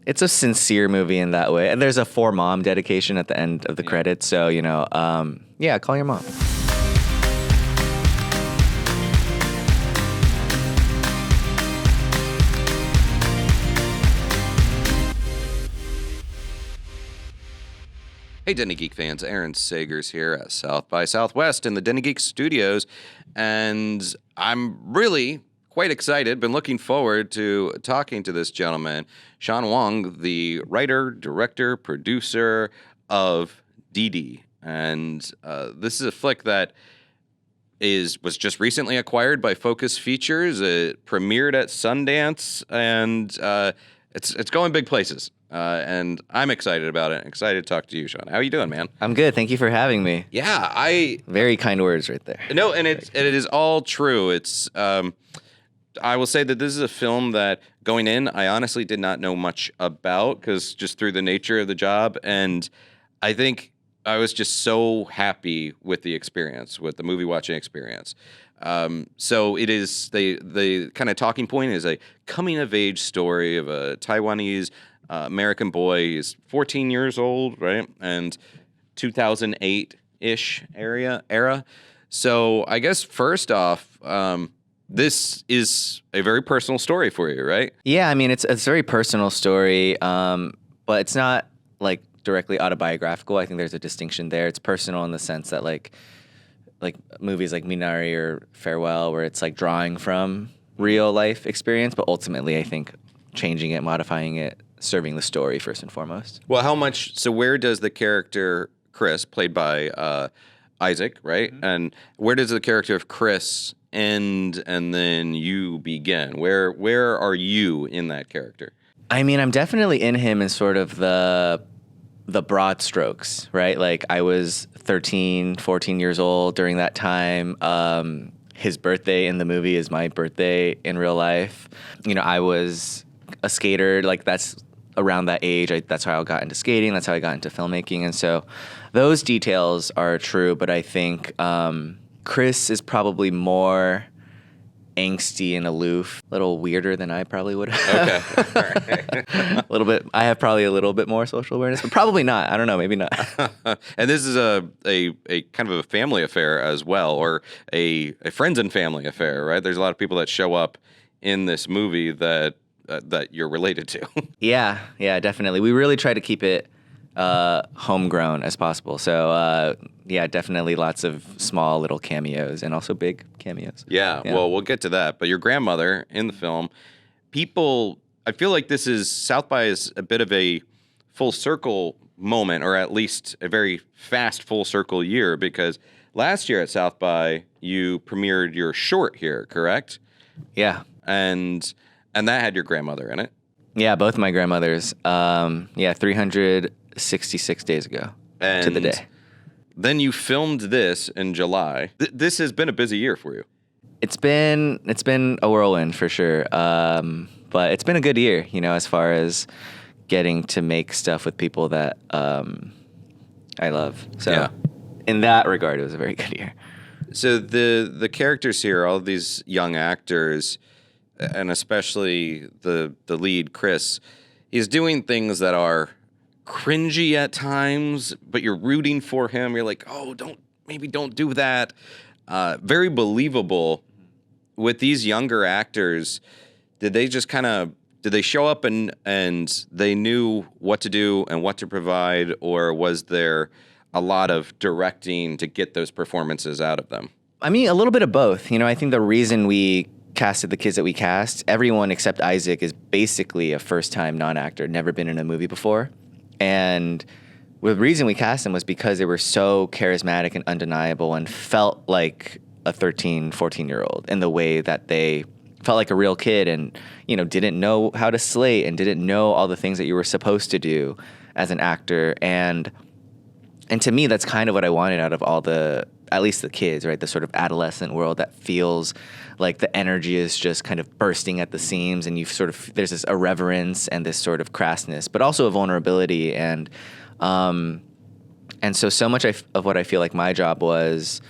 it's a sincere movie in that way. And there's a for mom dedication at the end of the credits. So, call your mom. Hey, Den of Geek fans, Aaron Sagers here at South by Southwest in the Den of Geek Studios, and I'm really quite excited, been looking forward to talking to this gentleman, Sean Wang, the writer, director, producer of Didi. And this is a flick that was just recently acquired by Focus Features. It premiered at Sundance, and it's going big places. And I'm excited about it. Excited to talk to you, Sean. How are you doing, man? I'm good. Thank you for having me. Yeah, very kind words right there. No, and it is all true. It's I will say that this is a film that going in, I honestly did not know much about, because just through the nature of the job, and I think I was just so happy with the experience, with the movie watching experience. So it is the kind of talking point is a coming of age story of a Taiwanese American boy. He's 14 years old, right? And 2008-ish era. So I guess first off, this is a very personal story for you, right? Yeah, I mean, it's a very personal story, but it's not like directly autobiographical. I think there's a distinction there. It's personal in the sense that like movies like Minari or Farewell, where it's like drawing from real life experience, but ultimately I think changing it, modifying it, serving the story first and foremost. Well, so where does the character Chris, played by Isaac, right? Mm-hmm. And where does the character of Chris end and then you begin? Where are you in that character? I mean, I'm definitely in him in sort of the broad strokes, right? Like I was 13, 14 years old during that time. His birthday in the movie is my birthday in real life. I was a skater, like that's around that age. That's how I got into skating. That's how I got into filmmaking. And so those details are true, but I think Chris is probably more angsty and aloof, a little weirder than I probably would have. Okay. All right. A little bit. I have probably a little bit more social awareness, but probably not. I don't know. Maybe not. And this is a kind of a family affair as well, or a friends and family affair, right? There's a lot of people that show up in this movie that you're related to. Yeah, definitely. We really try to keep it homegrown as possible. So, definitely lots of small little cameos and also big cameos. Yeah, well, we'll get to that. But your grandmother in the film, I feel like this is, South by is a bit of a full circle moment, or at least a very fast full circle year, because last year at South by, you premiered your short here, correct? Yeah. And that had your grandmother in it. Yeah, both my grandmothers. 366 days ago to the day. Then you filmed this in July. This has been a busy year for you. It's been a whirlwind for sure. But it's been a good year, as far as getting to make stuff with people that I love. So in that regard, it was a very good year. So the characters here, all of these young actors, and especially the lead, Chris, is doing things that are cringy at times, but you're rooting for him. You're like, oh, don't do that. Very believable. With these younger actors, did they show up and they knew what to do and what to provide, or was there a lot of directing to get those performances out of them? I mean, a little bit of both. I think the reason we casted the kids that we cast, everyone except Isaac is basically a first-time non-actor, never been in a movie before. And the reason we cast them was because they were so charismatic and undeniable and felt like a 13, 14-year-old in the way that they felt like a real kid and, didn't know how to slate and didn't know all the things that you were supposed to do as an actor. And to me, that's kind of what I wanted out of at least the kids, right? The sort of adolescent world that feels like the energy is just kind of bursting at the seams, and there's this irreverence and this sort of crassness, but also a vulnerability. And so much of what I feel like my job was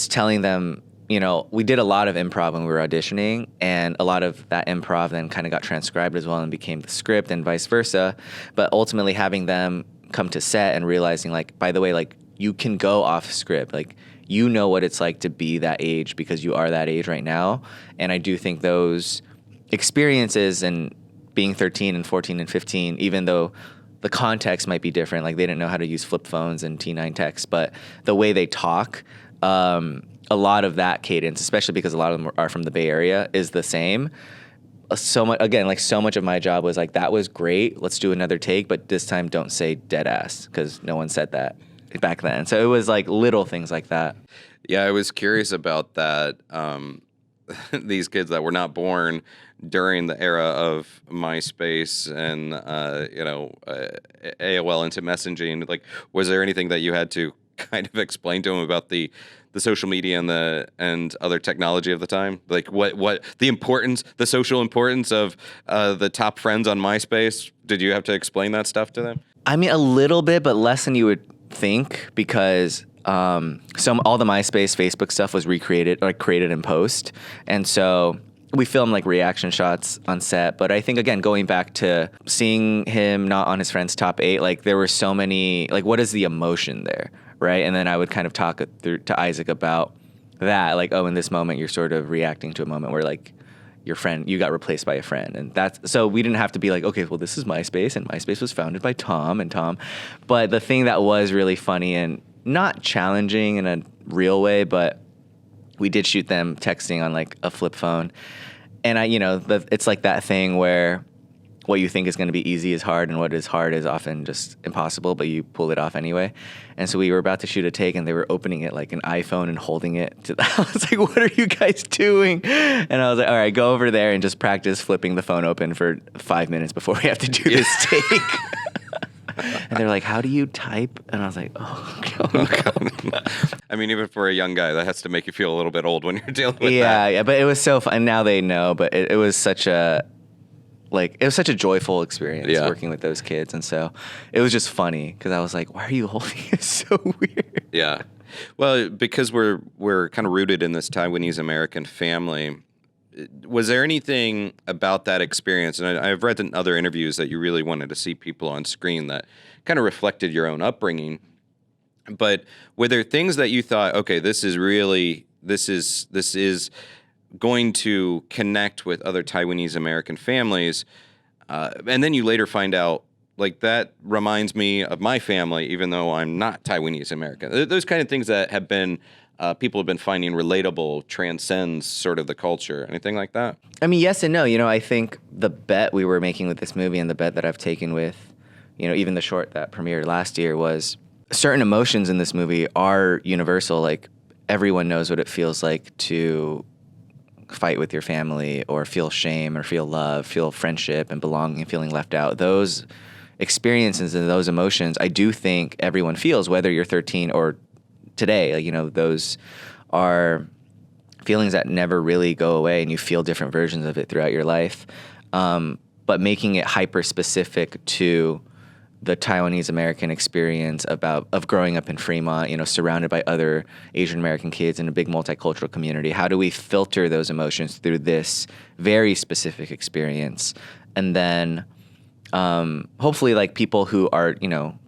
telling them we did a lot of improv when we were auditioning, and a lot of that improv then kind of got transcribed as well and became the script and vice versa. But ultimately having them come to set and realizing, like, by the way, like, you can go off script. Like, you know what it's like to be that age because you are that age right now. And I do think those experiences and being 13 and 14 and 15, even though the context might be different, like they didn't know how to use flip phones and T9 text, but the way they talk, a lot of that cadence, especially because a lot of them are from the Bay Area, is the same. So much, again, like so much of my job was like, that was great, let's do another take, but this time don't say dead ass, because no one said that back then. So it was like little things like that. Yeah, I was curious about that. These kids that were not born during the era of MySpace and AOL Instant Messaging, like, was there anything that you had to kind of explain to them about the social media and other technology of the time? Like what the social importance of the top friends on MySpace? Did you have to explain that stuff to them? I mean, a little bit, but less than you would think, because all the MySpace, Facebook stuff was recreated, like created in post, and so we filmed like reaction shots on set. But I think, again, going back to seeing him not on his friend's top 8, like there were so many, like, what is the emotion there, right? And then I would kind of talk to Isaac about that, like, oh, in this moment you're sort of reacting to a moment where, like, your friend, you got replaced by a friend. And that's, so we didn't have to be like, okay, well, this is MySpace, and MySpace was founded by Tom and Tom. But the thing that was really funny and not challenging in a real way, but we did shoot them texting on like a flip phone. And it's like that thing where what you think is going to be easy is hard, and what is hard is often just impossible, but you pull it off anyway. And so we were about to shoot a take, and they were opening it like an iPhone and holding it to I was like, what are you guys doing? And I was like, all right, go over there and just practice flipping the phone open for 5 minutes before we have to do this take. And they're like, how do you type? And I was like, oh, God. I mean, even for a young guy, that has to make you feel a little bit old when you're dealing with that. Yeah, but it was so fun. And now they know, but it was such a joyful experience working with those kids. And so it was just funny because I was like, why are you holding it so weird? Yeah. Well, because we're kind of rooted in this Taiwanese American family. Was there anything about that experience, and I've read in other interviews that you really wanted to see people on screen that kind of reflected your own upbringing, but were there things that you thought, okay, this is going to connect with other Taiwanese American families, and then you later find out, like, that reminds me of my family, even though I'm not Taiwanese American? Those kind of things that have been people have been finding relatable, transcends sort of the culture. Anything like that? I mean, yes and no. I think the bet we were making with this movie, and the bet that I've taken with, even the short that premiered last year, was certain emotions in this movie are universal. Like, everyone knows what it feels like to fight with your family, or feel shame, or feel love, feel friendship and belonging, and feeling left out. Those experiences and those emotions, I do think everyone feels, whether you're 13 or today. Like, those are feelings that never really go away, and you feel different versions of it throughout your life. But making it hyper specific to the Taiwanese American experience of growing up in Fremont, surrounded by other Asian American kids in a big multicultural community. How do we filter those emotions through this very specific experience? And then hopefully, like, people who are,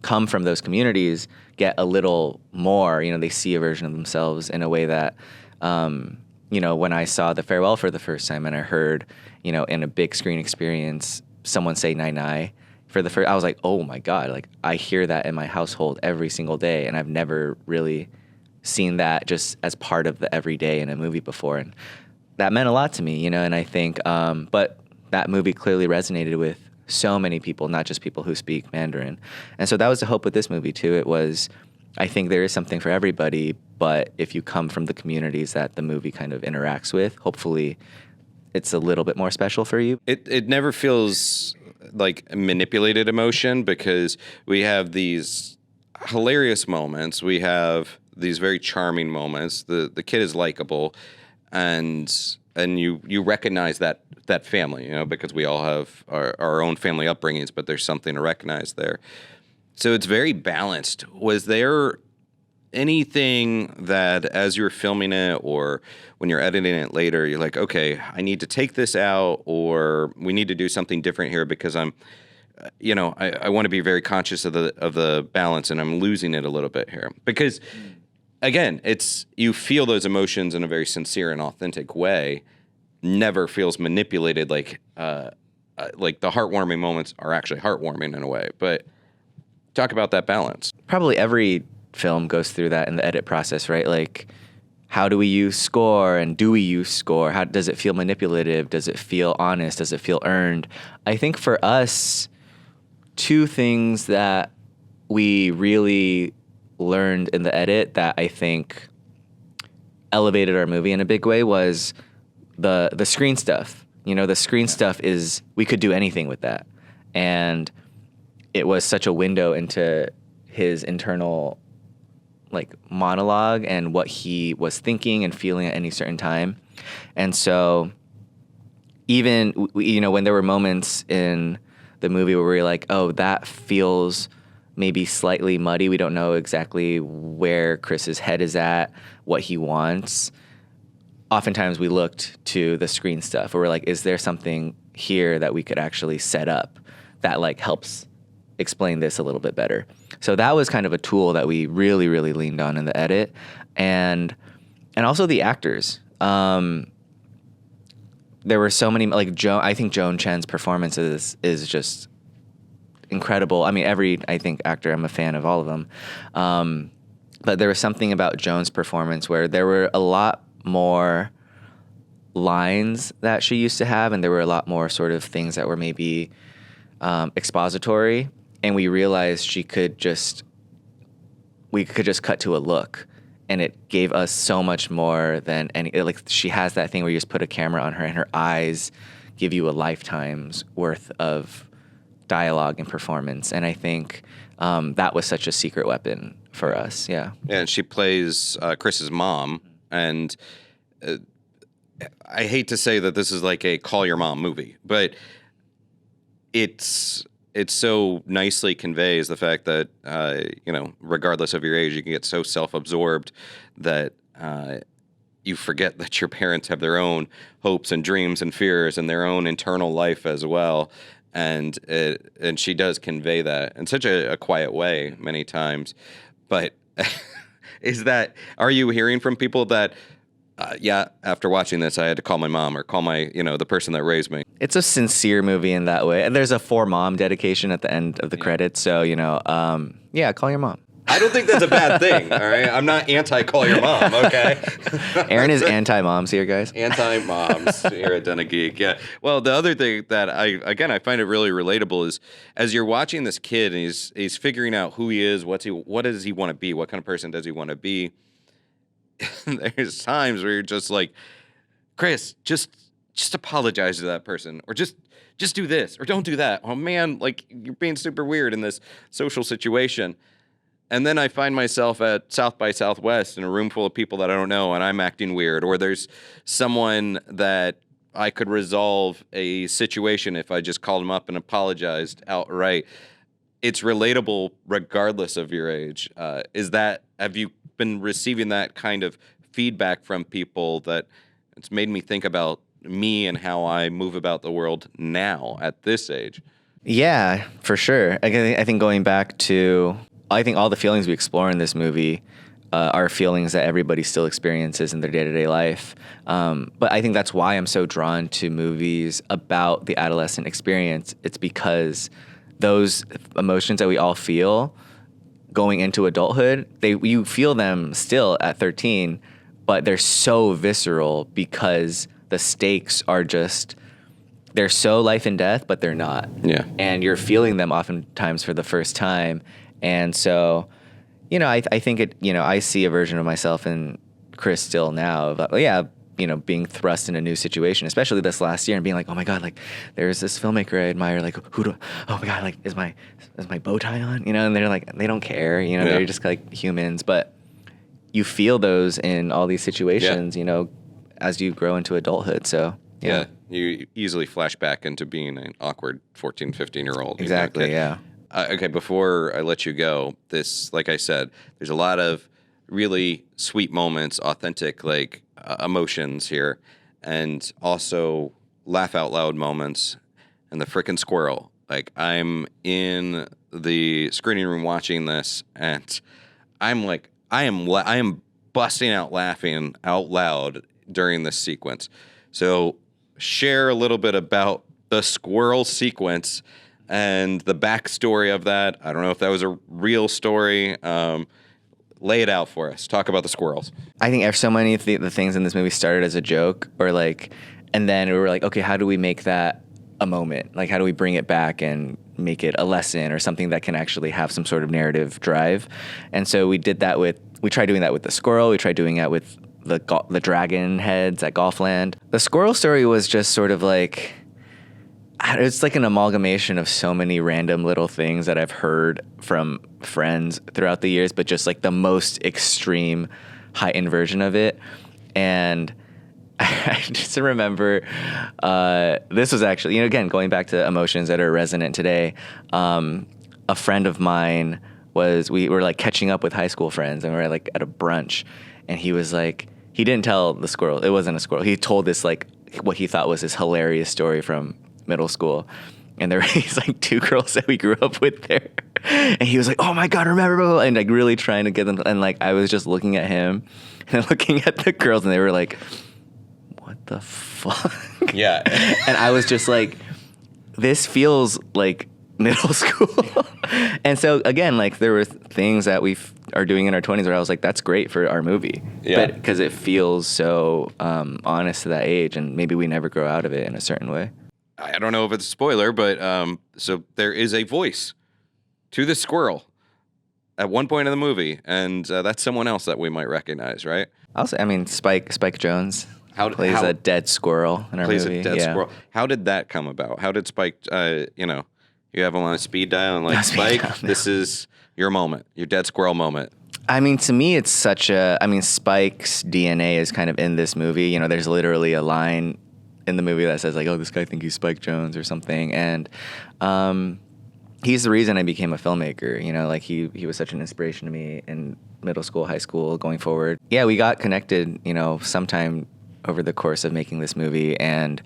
come from those communities get a little more, they see a version of themselves in a way that, when I saw The Farewell for the first time, and I heard, in a big screen experience, someone say "nai nai" for the first, I was like, oh my God, like, I hear that in my household every single day, and I've never really seen that just as part of the everyday in a movie before. And that meant a lot to me, and I think, but that movie clearly resonated with so many people, not just people who speak Mandarin. And so that was the hope with this movie too. It was, I think there is something for everybody, but if you come from the communities that the movie kind of interacts with, hopefully it's a little bit more special for you. It never feels like manipulated emotion, because we have these hilarious moments. We have these very charming moments. The kid is likable, and you recognize that family, because we all have our own family upbringings, but there's something to recognize there. So it's very balanced. Was there anything that as you're filming it or when you're editing it later, you're like, okay, I need to take this out, or we need to do something different here because I'm, I want to be very conscious of the balance, and I'm losing it a little bit here because, again, you feel those emotions in a very sincere and authentic way. Never feels manipulated, like the heartwarming moments are actually heartwarming in a way. But talk about that balance. Probably every film goes through that in the edit process, right? Like, how do we use score, and do we use score? How does it feel manipulative? Does it feel honest? Does it feel earned? I think for us, two things that we really learned in the edit that I think elevated our movie in a big way was the screen stuff. The screen stuff is, we could do anything with that. And it was such a window into his internal monologue and what he was thinking and feeling at any certain time. And so even, when there were moments in the movie where we're like, oh, that feels maybe slightly muddy. We don't know exactly where Chris's head is at, what he wants. Oftentimes we looked to the screen stuff where we're like, is there something here that we could actually set up that helps explain this a little bit better? So that was kind of a tool that we really, really leaned on in the edit. And also the actors. There were so many, I think Joan Chen's performance is just incredible. I mean, I think actor, I'm a fan of all of them. But there was something about Joan's performance where there were a lot more lines that she used to have, and there were a lot more sort of things that were maybe expository, and we realized we could just cut to a look, and it gave us so much more than any, she has that thing where you just put a camera on her and her eyes give you a lifetime's worth of dialogue and performance. And I think that was such a secret weapon for us. Yeah. And she plays Chris's mom, and I hate to say that this is like a call your mom movie, but it's so nicely conveys the fact that, regardless of your age, you can get so self-absorbed that you forget that your parents have their own hopes and dreams and fears and their own internal life as well. And she does convey that in such a quiet way many times. But are you hearing from people that, after watching this, I had to call my mom or call my, the person that raised me? It's a sincere movie in that way. And there's a for mom dedication at the end of the credits. So, call your mom. I don't think that's a bad thing, all right? I'm not anti-call your mom, okay? Aaron is anti-moms here, guys. Anti-moms here at Den of Geek, yeah. Well, the other thing that I find it really relatable is as you're watching this kid and he's figuring out who he is, what does he want to be, what kind of person does he want to be, there's times where you're just like, Chris, just apologize to that person, or just do this, or don't do that. Oh, man, you're being super weird in this social situation. And then I find myself at South by Southwest in a room full of people that I don't know, and I'm acting weird. Or there's someone that I could resolve a situation if I just called them up and apologized outright. It's relatable regardless of your age. Have you been receiving that kind of feedback from people that it's made me think about me and how I move about the world now at this age? Yeah, for sure. I think going back to... I think all the feelings we explore in this movie are feelings that everybody still experiences in their day-to-day life. But I think that's why I'm so drawn to movies about the adolescent experience. It's because those emotions that we all feel going into adulthood, you feel them still at 13, but they're so visceral because the stakes are just... they're so life and death, but they're not. Yeah. And you're feeling them oftentimes for the first time. And so, I think I see a version of myself in Chris still now of, being thrust in a new situation, especially this last year, and being like, oh my God, there's this filmmaker I admire, oh my God, is my bow tie on? And they're like, they don't care, they're just humans. But you feel those in all these situations, as you grow into adulthood. So, yeah. You easily flash back into being an awkward 14, 15-year-old. Exactly, yeah. Okay, before I let you go, like I said, there's a lot of really sweet moments, authentic like emotions here, and also laugh out loud moments. And the frickin' squirrel. Like, I'm in the screening room watching this, and I'm like, I am busting out laughing out loud during this sequence. So share a little bit about the squirrel sequence and the backstory of that. I don't know if that was a real story. Lay it out for us. Talk about the squirrels. I think so many of the things in this movie started as a joke, or like, and then we were like, okay, how do we make that a moment? Like, how do we bring it back and make it a lesson or something that can actually have some sort of narrative drive? And so we tried doing that with the squirrel. We tried doing that with the dragon heads at Golfland. The squirrel story was just sort of like, it's like an amalgamation of so many random little things that I've heard from friends throughout the years, but just like the most extreme heightened version of it. And I just remember this was actually, again, going back to emotions that are resonant today. A friend of mine we were like catching up with high school friends, and we were like at a brunch, and he was like, he didn't tell the squirrel. It wasn't a squirrel. He told this like what he thought was his hilarious story from middle school. And there were these like two girls that we grew up with there. And he was like, oh my God, remember? And like really trying to get them. And like, I was just looking at him and looking at the girls, and they were like, what the fuck? Yeah. And I was just like, this feels like middle school. And so again, like there were things that we are doing in our 20s where I was like, that's great for our movie. Yeah. But because it feels so honest to that age, and maybe we never grow out of it in a certain way. I don't know if it's a spoiler, but so there is a voice to the squirrel at one point in the movie, and that's someone else that we might recognize, right? Spike Jonze plays a dead squirrel in our movie. Plays a dead squirrel. How did that come about? How did Spike, you have him on a speed dial and like, Spike, this is your moment, your dead squirrel moment. I mean, to me, it's Spike's DNA is kind of in this movie. There's literally a line in the movie that says like, oh, this guy think he's Spike Jonze or something. And he's the reason I became a filmmaker. Like he was such an inspiration to me in middle school, high school, going forward. Yeah, we got connected, sometime over the course of making this movie, and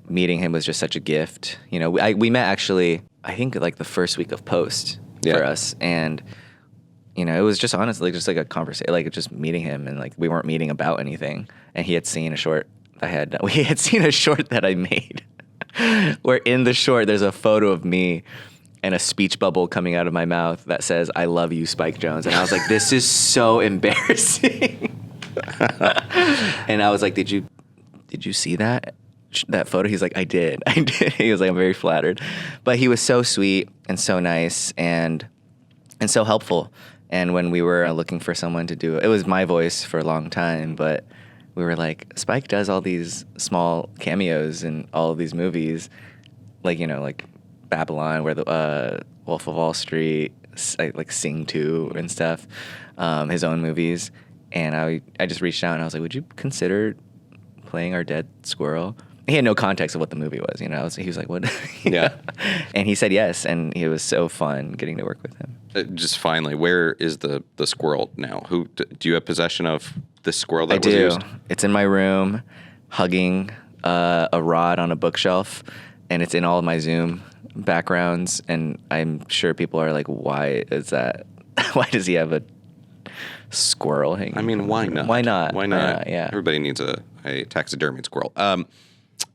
meeting him was just such a gift. We met actually, I think like the first week of post for us. And, it was just honestly just like a conversation, like just meeting him, and like we weren't meeting about anything. And he had seen a short we had seen a short that I made where in the short there's a photo of me and a speech bubble coming out of my mouth that says, I love you, Spike Jonze. And I was like, this is so embarrassing. And I was like, did you see that photo? He's like, I did. He was like, I'm very flattered. But he was so sweet and so nice and so helpful. And when we were looking for someone to do it was my voice for a long time, but we were like, Spike does all these small cameos in all of these movies, like, like Babylon, where the Wolf of Wall Street, like Sing 2 and stuff, his own movies. And I just reached out and I was like, would you consider playing our dead squirrel? He had no context of what the movie was, he was like, what? Yeah. And he said yes, and it was so fun getting to work with him. Just finally, where is the squirrel now? Do you have possession of this squirrel that I was do. used? It's in my room, hugging a rod on a bookshelf, and it's in all of my Zoom backgrounds. And I'm sure people are like, why is that? Why does he have a squirrel hanging? I mean, why not? Why not? Why not? Yeah. Everybody needs a taxidermied squirrel.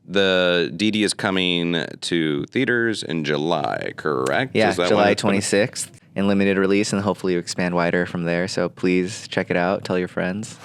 The Didi is coming to theaters in July, correct? Yeah, Is that July when it's 26th in limited release, and hopefully you expand wider from there. So please check it out. Tell your friends.